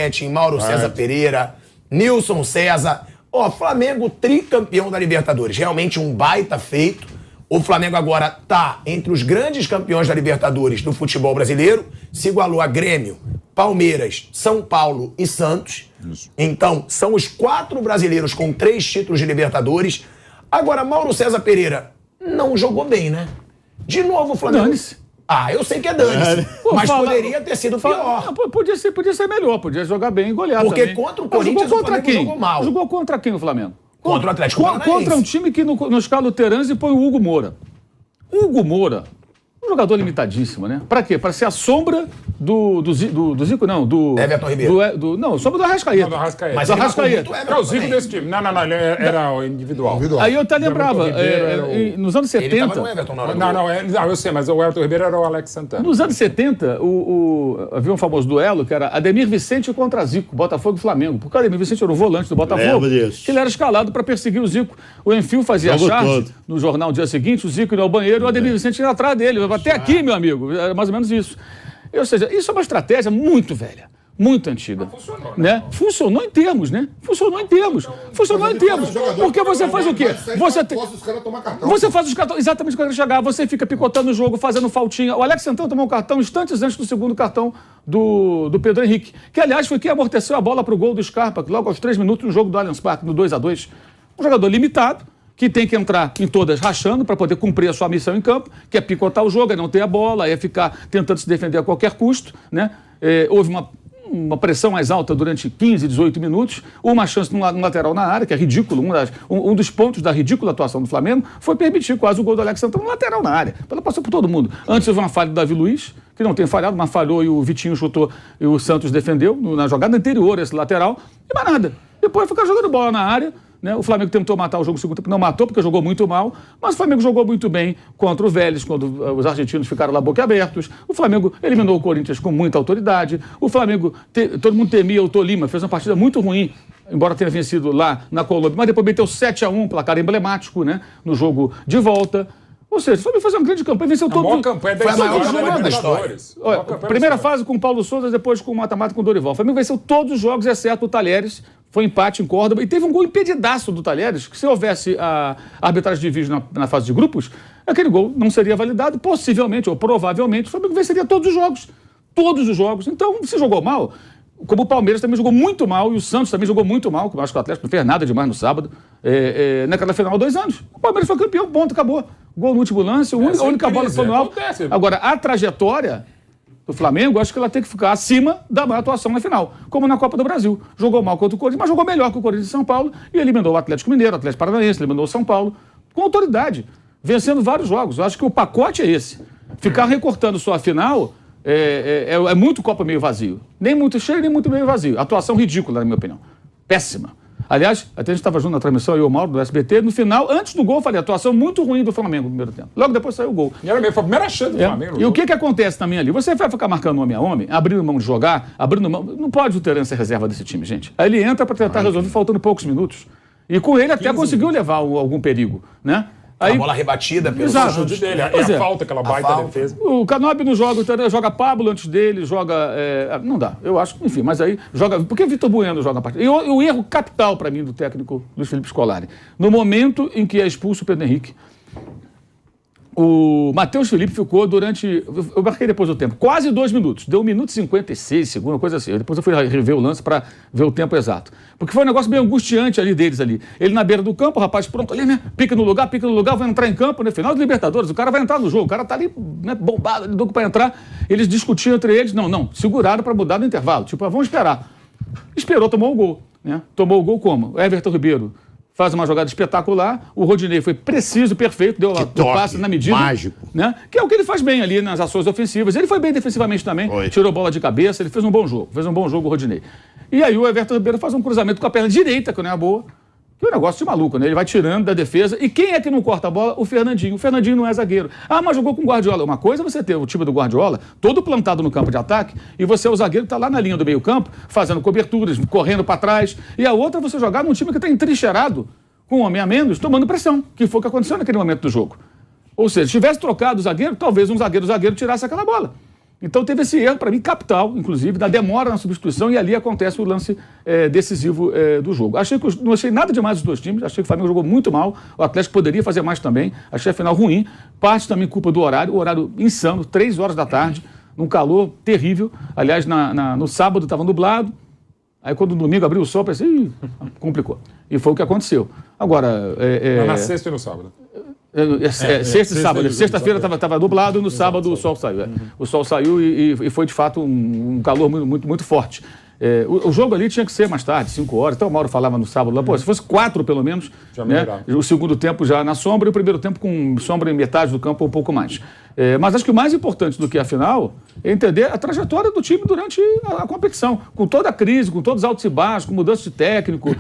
Zanetti, Mauro César Pereira, Nilson César. Ó, Flamengo tricampeão da Libertadores. Realmente um baita feito. O Flamengo agora tá entre os grandes campeões da Libertadores do futebol brasileiro. Se igualou a Grêmio, Palmeiras, São Paulo e Santos. Isso. Então, são os 4 brasileiros com 3 títulos de Libertadores. Agora, Mauro César Pereira não jogou bem, né? De novo o Flamengo... Dane-se. Ah, eu sei que é dane-se, mas poderia ter sido pior. Não, podia ser melhor, podia jogar bem e golear Porque também. contra o Corinthians o Flamengo jogou mal. Jogou contra quem o Flamengo? Contra o Atlético Paranaense. Contra um time que no escalo Teranzi põe o Hugo Moura. Hugo Moura, um jogador limitadíssimo, né? Pra quê? Pra ser a sombra do Zico, não, do... Everton Ribeiro. Não, sombra do Arrascaeta. Não, do Arrascaeta. Mas do Arrascaeta. É o Zico desse time. Não, ele era o individual. Aí eu até lembrava, nos anos Ele 70... tava no Everton na hora Não, eu sei, mas o Everton Ribeiro era o Alex Santana. Nos anos 70, havia um famoso duelo que era Ademir Vicente contra Zico, Botafogo e Flamengo. Porque o Ademir Vicente era o volante do Botafogo, que ele era escalado para perseguir o Zico. O Enfio fazia a charge no jornal no dia seguinte, o Zico ia ao banheiro e o Ademir Vicente ia atrás dele. Até aqui, meu amigo. Era mais ou menos isso. Ou seja, isso é uma estratégia muito velha, muito antiga. Funcionou, né? Funcionou em termos, né? Funcionou em termos. Porque você faz o quê? Você faz os cartões, exatamente quando ele chegar, você fica picotando o jogo, fazendo faltinha. O Alex Santana tomou um cartão instantes antes do segundo cartão do Pedro Henrique, que aliás foi quem amorteceu a bola para o gol do Scarpa, logo aos 3 minutos no jogo do Allianz Parque, no 2-2. Um jogador limitado, que tem que entrar em todas rachando para poder cumprir a sua missão em campo, que é picotar o jogo, é não ter a bola, é ficar tentando se defender a qualquer custo, né? Houve uma pressão mais alta durante 15, 18 minutos, uma chance no lateral na área, que é ridículo, um dos pontos da ridícula atuação do Flamengo foi permitir quase o gol do Alex Santana no lateral na área. Ela passou por todo mundo. Antes houve uma falha do Davi Luiz, que não tem falhado, mas falhou e o Vitinho chutou e o Santos defendeu na jogada anterior esse lateral, e mais nada. Depois ficar jogando bola na área, né? O Flamengo tentou matar o jogo no segundo tempo, não matou porque jogou muito mal, mas o Flamengo jogou muito bem contra o Vélez, quando os argentinos ficaram lá boquiabertos. O Flamengo eliminou o Corinthians com muita autoridade. O Flamengo, todo mundo temia o Tolima, fez uma partida muito ruim, embora tenha vencido lá na Colômbia, mas depois meteu 7-1, placar emblemático, né? No jogo de volta. Ou seja, o Flamengo fez uma grande campanha, venceu todo mundo. Foi a maior campanha da Primeira fase com o Paulo Souza, depois com o mata-mata com o Dorival. O Flamengo venceu todos os jogos, exceto o Talheres. Foi empate em Córdoba e teve um gol impedidaço do Talheres, que se houvesse a arbitragem de vídeo na fase de grupos, aquele gol não seria validado, possivelmente ou provavelmente o Flamengo venceria todos os jogos. Todos os jogos. Então, se jogou mal, como o Palmeiras também jogou muito mal e o Santos também jogou muito mal, que eu acho que o Atlético não fez nada demais no sábado, naquela final há 2 anos. O Palmeiras foi campeão, ponto, acabou. Gol no último lance, a única bola que foi no alto. Agora, a trajetória do Flamengo, acho que ela tem que ficar acima da má atuação na final, como na Copa do Brasil. Jogou mal contra o Corinthians, mas jogou melhor que o Corinthians de São Paulo e eliminou o Atlético Mineiro, o Atlético Paranaense, eliminou o São Paulo, com autoridade, vencendo vários jogos. Eu acho que o pacote é esse. Ficar recortando só a final é muito copo meio vazio. Nem muito cheio, nem muito meio vazio. Atuação ridícula, na minha opinião. Péssima. Aliás, até a gente estava junto na transmissão, eu e o Mauro, do SBT, no final, antes do gol, eu falei, atuação muito ruim do Flamengo no primeiro tempo. Logo depois saiu o gol. E era foi a primeira chance do Flamengo. E o que acontece também ali? Você vai ficar marcando homem a homem, abrindo mão de jogar, abrindo mão... Não pode o Terence ser reserva desse time, gente. Aí ele entra para tentar resolver faltando poucos minutos. E com ele até conseguiu levar algum perigo, né? Aí, a bola rebatida pelo chute dele, a falta, aquela baita defesa. O Canóbio não joga Pablo antes dele, joga... não dá, eu acho, enfim, mas aí joga... Por que o Vitor Bueno joga a partida? E o erro capital para mim do técnico Luiz Felipe Scolari, no momento em que é expulso o Pedro Henrique, o Matheus Felipe ficou durante... Eu marquei depois do tempo, quase 2 minutos. Deu 1 minuto e 56 segundos, coisa assim. Depois eu fui rever o lance para ver o tempo exato. Porque foi um negócio meio angustiante ali deles ali. Ele na beira do campo, o rapaz pronto ali, né? Pica no lugar, vai entrar em campo, né? Final de Libertadores, o cara vai entrar no jogo. O cara tá ali, né, bombado, ali, louco para entrar. Eles discutiam entre eles. Não, seguraram para mudar no intervalo. Tipo, vamos esperar. Esperou, tomou o gol, né? Tomou o gol como? Everton Ribeiro faz uma jogada espetacular, o Rodinei foi preciso, perfeito, deu o passe na medida. Mágico. Né? Que é o que ele faz bem ali nas ações ofensivas. Ele foi bem defensivamente também, tirou bola de cabeça, ele fez um bom jogo o Rodinei. E aí o Everton Ribeiro faz um cruzamento com a perna direita, que não é boa, que é um negócio de maluco, né? Ele vai tirando da defesa, e quem é que não corta a bola? O Fernandinho. O Fernandinho não é zagueiro. Ah, mas jogou com o Guardiola. Uma coisa é você ter o time do Guardiola todo plantado no campo de ataque, e você é o zagueiro que está lá na linha do meio campo, fazendo coberturas, correndo para trás, e a outra é você jogar num time que está entrincheirado, com um homem a menos, tomando pressão, que foi o que aconteceu naquele momento do jogo. Ou seja, se tivesse trocado o zagueiro, talvez um zagueiro tirasse aquela bola. Então teve esse erro, para mim, capital, inclusive, da demora na substituição, e ali acontece o lance decisivo do jogo. Não achei nada demais dos dois times, achei que o Flamengo jogou muito mal, o Atlético poderia fazer mais também, achei a final ruim, parte também culpa do horário, o horário insano, 3 horas da tarde, num calor terrível. Aliás, no sábado estava nublado, aí quando no domingo abriu o sol, pensei, complicou. E foi o que aconteceu. Agora... Na sexta e no sábado. Sexta e sábado. Sexta-feira estava nublado e no sábado o sol saiu. O sol saiu e foi de fato um calor muito, muito forte. O jogo ali tinha que ser mais tarde, 5 horas. Então o Mauro falava no sábado lá, se fosse 4 pelo menos, né? O segundo tempo já na sombra e o primeiro tempo com sombra em metade do campo ou um pouco mais. Mas acho que o mais importante do que a final é entender a trajetória do time durante a competição. Com toda a crise, com todos os altos e baixos, com mudança de técnico,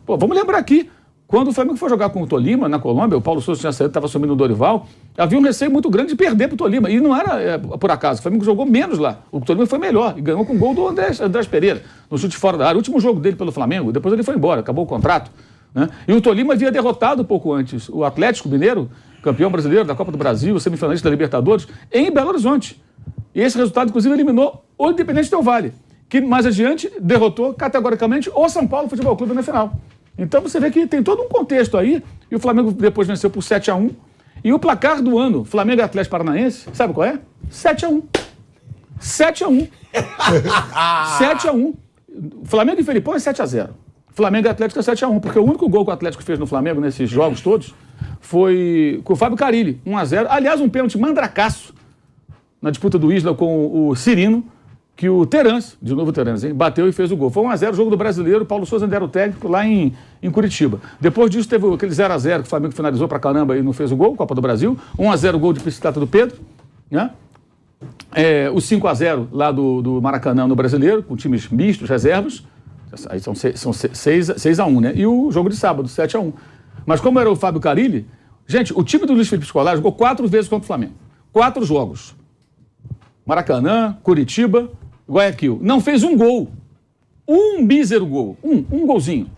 vamos lembrar aqui. Quando o Flamengo foi jogar com o Tolima, na Colômbia, o Paulo Souza tinha saído, estava assumindo o Dorival, havia um receio muito grande de perder para o Tolima. E não era por acaso. O Flamengo jogou menos lá. O Tolima foi melhor e ganhou com o gol do Andrés Pereira, no chute fora da área. O último jogo dele pelo Flamengo, depois ele foi embora, acabou o contrato. Né? E o Tolima havia derrotado pouco antes o Atlético Mineiro, campeão brasileiro da Copa do Brasil, semifinalista da Libertadores, em Belo Horizonte. E esse resultado, inclusive, eliminou o Independente Del Valle, que mais adiante derrotou categoricamente o São Paulo Futebol Clube na final. Então você vê que tem todo um contexto aí, e o Flamengo depois venceu por 7-1. E o placar do ano, Flamengo e Atlético Paranaense, sabe qual é? 7-1. 7-1. 7-1. Flamengo e Felipão é 7-0. Flamengo e Atlético é 7-1, porque o único gol que o Atlético fez no Flamengo nesses jogos todos foi com o Fábio Carille, 1-0. Aliás, um pênalti mandracaço na disputa do Isla com o Cirino, que o Terence, de novo o Terence, hein, bateu e fez o gol. Foi 1-0 o jogo do Brasileiro, Paulo Souza ainda era o técnico lá em Curitiba. Depois disso teve aquele 0-0 que o Flamengo finalizou pra caramba e não fez o gol, Copa do Brasil. 1-0 o gol de bicicleta do Pedro, né? O 5-0 lá do Maracanã no Brasileiro, com times mistos, reservas. Aí são 6-1, né? E o jogo de sábado, 7-1. Mas como era o Fábio Carille, gente, o time do Luiz Felipe Scolari jogou 4 vezes contra o Flamengo. 4 jogos. Maracanã, Curitiba, Guayaquil. Não fez um gol. Um mísero gol. Um golzinho.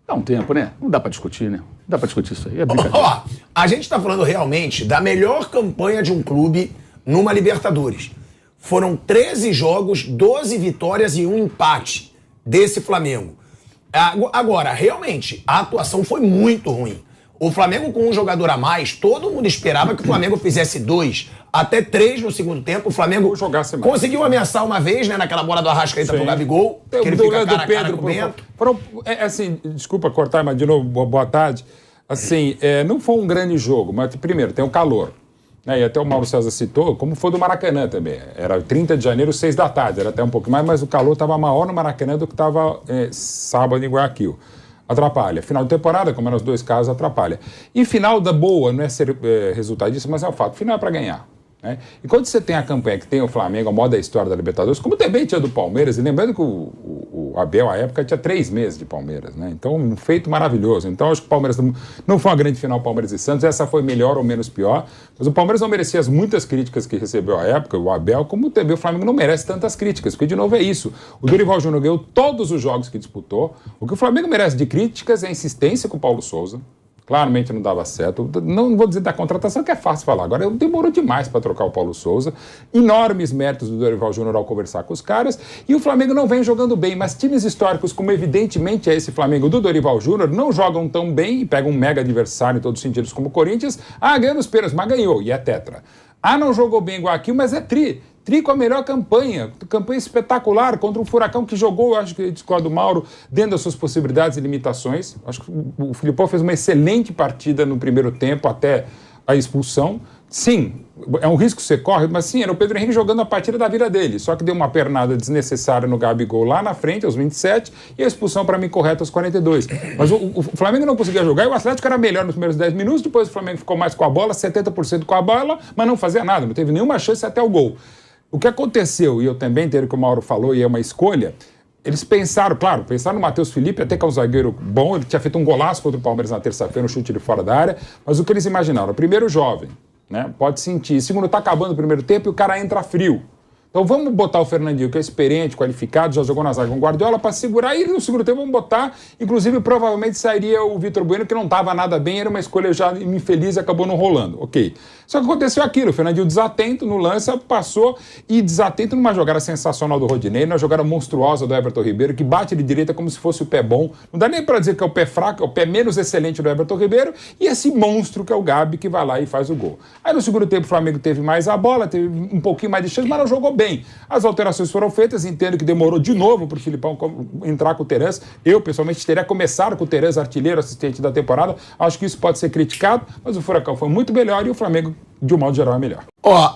Dá um tempo, né? Não dá pra discutir, né? Não dá pra discutir isso aí. É brincadeira. A gente tá falando realmente da melhor campanha de um clube numa Libertadores. Foram 13 jogos, 12 vitórias e 1 empate desse Flamengo. Agora, realmente, a atuação foi muito ruim. O Flamengo com um jogador a mais, todo mundo esperava que o Flamengo fizesse 2, até 3 no segundo tempo. O Flamengo conseguiu ameaçar uma vez, né, naquela bola do Arrascaeta pro Gabigol, que ele fica cara a cara com o Bento. Assim, desculpa cortar, mas de novo, boa tarde. Assim, não foi um grande jogo, mas primeiro, tem o calor. E até o Mauro César citou, como foi do Maracanã também. Era 30 de janeiro, 6 da tarde, era até um pouco mais, mas o calor estava maior no Maracanã do que estava sábado em Guayaquil. Atrapalha. Final de temporada, como eram os 2 casos, atrapalha. E final da boa, não é ser resultadista, mas é o fato. Final é para ganhar. Né? E quando você tem a campanha que tem o Flamengo, a moda da história da Libertadores, como também tinha do Palmeiras, e lembrando que o Abel, à época, tinha 3 meses de Palmeiras, né? Então, um feito maravilhoso. Então, acho que o Palmeiras não foi uma grande final, Palmeiras e Santos, essa foi melhor ou menos pior, mas o Palmeiras não merecia as muitas críticas que recebeu à época, o Abel, como também o Flamengo não merece tantas críticas, porque, de novo, é isso. O Dorival Júnior ganhou todos os jogos que disputou. O que o Flamengo merece de críticas é a insistência com o Paulo Souza. Claramente não dava certo. Não vou dizer da contratação, que é fácil falar. Agora, demorou demais para trocar o Paulo Souza. Enormes méritos do Dorival Júnior ao conversar com os caras. E o Flamengo não vem jogando bem. Mas times históricos, como evidentemente é esse Flamengo do Dorival Júnior, não jogam tão bem e pegam um mega adversário em todos os sentidos, como o Corinthians. Ganhou nos pênaltis, mas ganhou. E é tetra. Não jogou bem igual aqui, mas é tri com a melhor campanha espetacular contra um Furacão que jogou, acho que discordo do Mauro, dentro das suas possibilidades e limitações. Acho que o Filipão fez uma excelente partida no primeiro tempo, até a expulsão. Sim, é um risco que você corre, mas sim, era o Pedro Henrique jogando a partida da vida dele, só que deu uma pernada desnecessária no Gabigol lá na frente, aos 27, e a expulsão para mim correta aos 42. Mas o Flamengo não conseguia jogar, e o Atlético era melhor nos primeiros 10 minutos, depois o Flamengo ficou mais com a bola, 70% com a bola, mas não fazia nada, não teve nenhuma chance até o gol. O que aconteceu, e eu também entendo que o Mauro falou, e é uma escolha, eles pensaram no Matheus Felipe, até que é um zagueiro bom, ele tinha feito um golaço contra o Palmeiras na terça-feira, um chute de fora da área, mas o que eles imaginaram? Primeiro, jovem, né? Pode sentir. Segundo, tá acabando o primeiro tempo e o cara entra frio. Então vamos botar o Fernandinho, que é experiente, qualificado, já jogou na zaga com o Guardiola, para segurar, e no segundo tempo vamos botar, inclusive provavelmente sairia o Vitor Bueno, que não estava nada bem, era uma escolha já infeliz e acabou não rolando, ok. Só que aconteceu aquilo, o Fernandinho desatento no lance, passou, e desatento numa jogada sensacional do Rodinei, numa jogada monstruosa do Everton Ribeiro, que bate de direita como se fosse o pé bom, não dá nem para dizer que é o pé fraco, é o pé menos excelente do Everton Ribeiro, e esse monstro que é o Gabi, que vai lá e faz o gol. Aí no segundo tempo o Flamengo teve mais a bola, teve um pouquinho mais de chance, mas não jogou bem. As alterações foram feitas, entendo que demorou de novo para o Filipão entrar com o Terence. Eu, pessoalmente, teria começado com o Terence, artilheiro, assistente da temporada. Acho que isso pode ser criticado, mas o Furacão foi muito melhor e o Flamengo, de um modo geral, é melhor.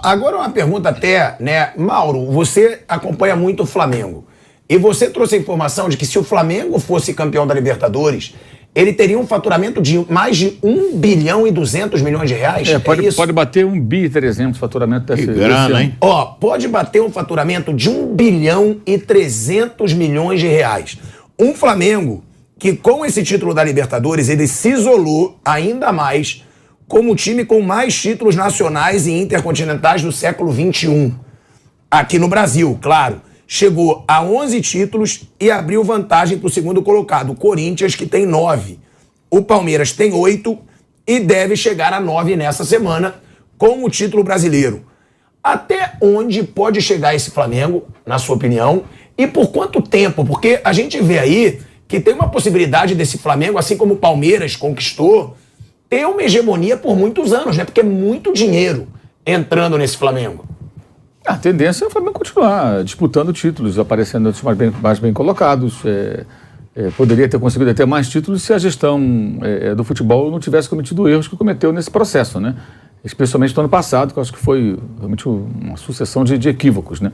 Agora uma pergunta até, né? Mauro, você acompanha muito o Flamengo. E você trouxe a informação de que se o Flamengo fosse campeão da Libertadores, ele teria um faturamento de mais de 1 bilhão e 200 milhões de reais. Pode bater 1 bi e 300 faturamento desse ano, hein? Pode bater um faturamento de 1 bilhão e 300 milhões de reais. Um Flamengo que, com esse título da Libertadores, ele se isolou ainda mais como o time com mais títulos nacionais e intercontinentais do século XXI. Aqui no Brasil, claro. Chegou a 11 títulos e abriu vantagem para o segundo colocado, o Corinthians, que tem 9. O Palmeiras tem 8 e deve chegar a 9 nessa semana com o título brasileiro. Até onde pode chegar esse Flamengo, na sua opinião, e por quanto tempo? Porque a gente vê aí que tem uma possibilidade desse Flamengo, assim como o Palmeiras conquistou, ter uma hegemonia por muitos anos, né? Porque é muito dinheiro entrando nesse Flamengo. A tendência é o Flamengo continuar disputando títulos, aparecendo entre os mais bem colocados. Poderia ter conseguido até mais títulos se a gestão do futebol não tivesse cometido erros que cometeu nesse processo, né? Especialmente no ano passado, que eu acho que foi realmente uma sucessão de equívocos, né?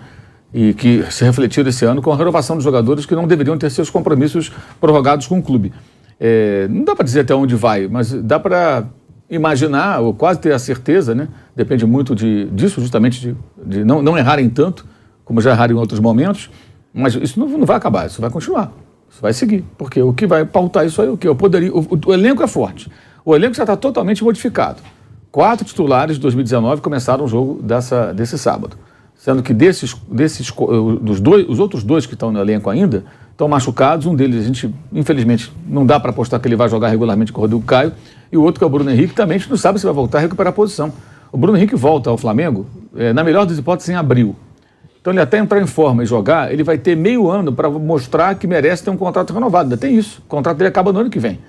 E que se refletiram esse ano com a renovação dos jogadores que não deveriam ter seus compromissos prorrogados com o clube. Não dá para dizer até onde vai, mas dá para imaginar, ou quase ter a certeza, né? Depende muito disso, justamente de não errarem tanto, como já erraram em outros momentos, mas isso não vai acabar, isso vai continuar, isso vai seguir, porque o que vai pautar isso aí é o quê? O elenco é forte, o elenco já está totalmente modificado. 4 titulares de 2019 começaram o jogo desse sábado, sendo que os outros 2 que estão no elenco ainda estão machucados, um deles a gente, infelizmente, não dá para apostar que ele vai jogar regularmente com o Rodrigo Caio, e o outro que é o Bruno Henrique, também a gente não sabe se vai voltar a recuperar a posição. O Bruno Henrique volta ao Flamengo, na melhor das hipóteses, em abril. Então ele até entrar em forma e jogar, ele vai ter meio ano para mostrar que merece ter um contrato renovado, ainda tem isso, o contrato dele acaba no ano que vem.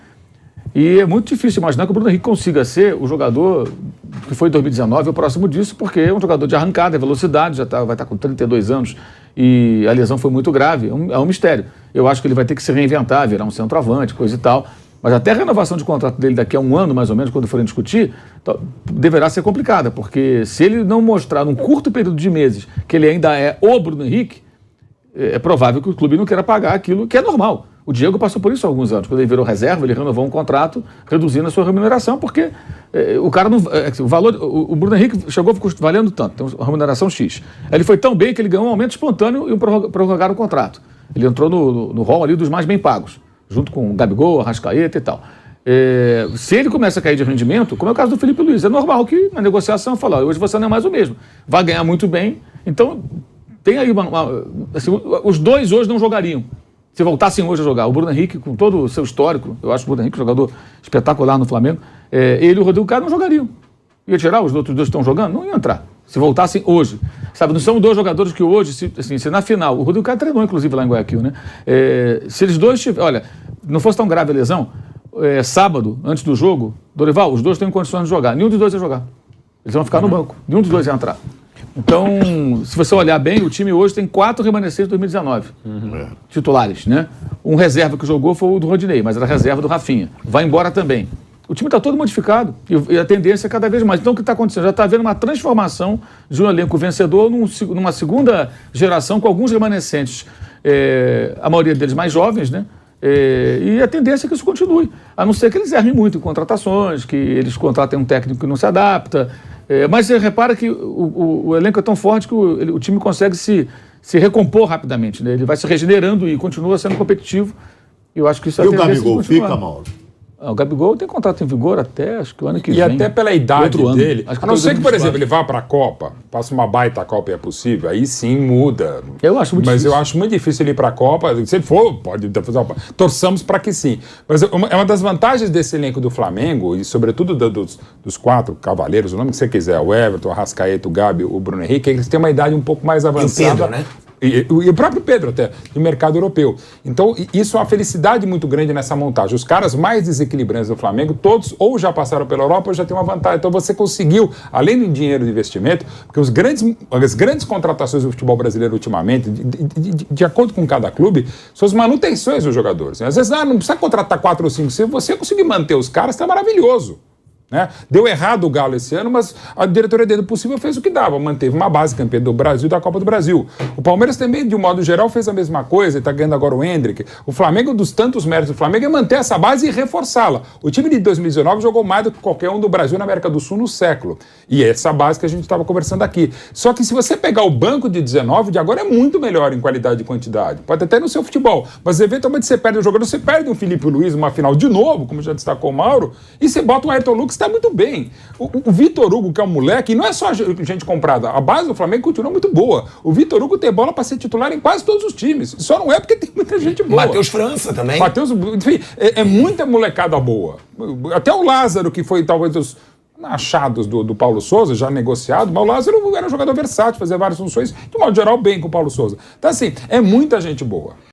E é muito difícil imaginar que o Bruno Henrique consiga ser o jogador que foi em 2019, o próximo disso, porque é um jogador de arrancada, é velocidade, vai estar com 32 anos e a lesão foi muito grave, é um mistério. Eu acho que ele vai ter que se reinventar, virar um centroavante, coisa e tal, mas até a renovação de contrato dele daqui a um ano, mais ou menos, quando forem discutir, deverá ser complicada, porque se ele não mostrar num curto período de meses que ele ainda é o Bruno Henrique, é provável que o clube não queira pagar aquilo que é normal. O Diego passou por isso há alguns anos. Quando ele virou reserva, ele renovou um contrato reduzindo a sua remuneração, porque o cara não... o Bruno Henrique chegou valendo tanto, tem uma remuneração X. Ele foi tão bem que ele ganhou um aumento espontâneo e prorrogaram o contrato. Ele entrou no rol ali dos mais bem pagos, junto com o Gabigol, Arrascaeta e tal. Se ele começa a cair de rendimento, como é o caso do Felipe Luiz, é normal que na negociação fala, hoje você não é mais o mesmo. Vai ganhar muito bem, então tem aí assim, os dois hoje não jogariam. Se voltassem hoje a jogar, o Bruno Henrique, com todo o seu histórico, eu acho o Bruno Henrique um jogador espetacular no Flamengo, ele e o Rodrigo Caio não jogariam. Ia tirar os outros 2 que estão jogando? Não iam entrar. Se voltassem hoje. Sabe, não são 2 jogadores que hoje, se na final, o Rodrigo Caio treinou, inclusive, lá em Guayaquil, né? Se eles dois olha, não fosse tão grave a lesão, sábado, antes do jogo, Dorival, os 2 têm condições de jogar. Nenhum dos 2 ia jogar. Eles vão ficar no banco. Nenhum dos 2 ia entrar. Então, se você olhar bem, o time hoje tem 4 remanescentes de 2019, titulares, né? Um reserva que jogou foi o do Rodinei, mas era reserva do Rafinha. Vai embora também. O time está todo modificado e a tendência é cada vez mais. Então, o que está acontecendo? Já está havendo uma transformação de um elenco vencedor numa segunda geração com alguns remanescentes, a maioria deles mais jovens, né? E a tendência é que isso continue, a não ser que eles errem muito em contratações, que eles contratem um técnico que não se adapta. Mas você repara que o elenco é tão forte que o time consegue se recompor rapidamente, né? Ele vai se regenerando e continua sendo competitivo. Eu acho que isso é a tendência. E o Gabigol fica, Mauro? O Gabigol tem contrato em vigor até, acho que o ano que vem. E até pela idade dele. A não ser que, por exemplo, ele vá para a Copa, passa uma baita Copa e é possível, aí sim muda. Eu acho muito difícil. Mas eu acho muito difícil ele ir para a Copa. Se ele for, pode fazer uma... Torçamos para que sim. Mas é uma das vantagens desse elenco do Flamengo, e sobretudo dos 4 cavaleiros, o nome que você quiser, o Everton, o Arrascaeta, o Gabi, o Bruno Henrique, eles têm uma idade um pouco mais avançada. E o Pedro, né? E o próprio Pedro até, do mercado europeu. Então, isso é uma felicidade muito grande nessa montagem. Os caras mais desequilibrantes do Flamengo, todos ou já passaram pela Europa ou já têm uma vantagem. Então, você conseguiu, além do dinheiro de investimento, porque as grandes contratações do futebol brasileiro ultimamente, de acordo com cada clube, são as manutenções dos jogadores. Às vezes, não precisa contratar 4 ou 5. Se você conseguir manter os caras, está maravilhoso. Né? Deu errado o Galo esse ano, mas a diretoria dentro do possível fez o que dava, manteve uma base campeã do Brasil e da Copa do Brasil. O Palmeiras também, de um modo geral, fez a mesma coisa, está ganhando agora o Endrick. O Flamengo, dos tantos méritos do Flamengo, é manter essa base e reforçá-la. O time de 2019 jogou mais do que qualquer um do Brasil na América do Sul no século. E é essa base que a gente estava conversando aqui. Só que se você pegar o banco de 19, de agora é muito melhor em qualidade e quantidade. Pode até no seu futebol, mas eventualmente você perde um jogador, você perde um Felipe Luiz, uma final de novo, como já destacou o Mauro, e você bota um Ayrton Lucas, está muito bem. O Vitor Hugo, que é um moleque, não é só gente comprada. A base do Flamengo continua muito boa. O Vitor Hugo tem bola para ser titular em quase todos os times. Só não é porque tem muita gente boa. Matheus França também. Enfim, é muita molecada boa. Até o Lázaro, que foi talvez dos achados do Paulo Souza, já negociado, mas o Lázaro era um jogador versátil, fazia várias funções, de modo geral, bem com o Paulo Souza. Então, assim, é muita gente boa.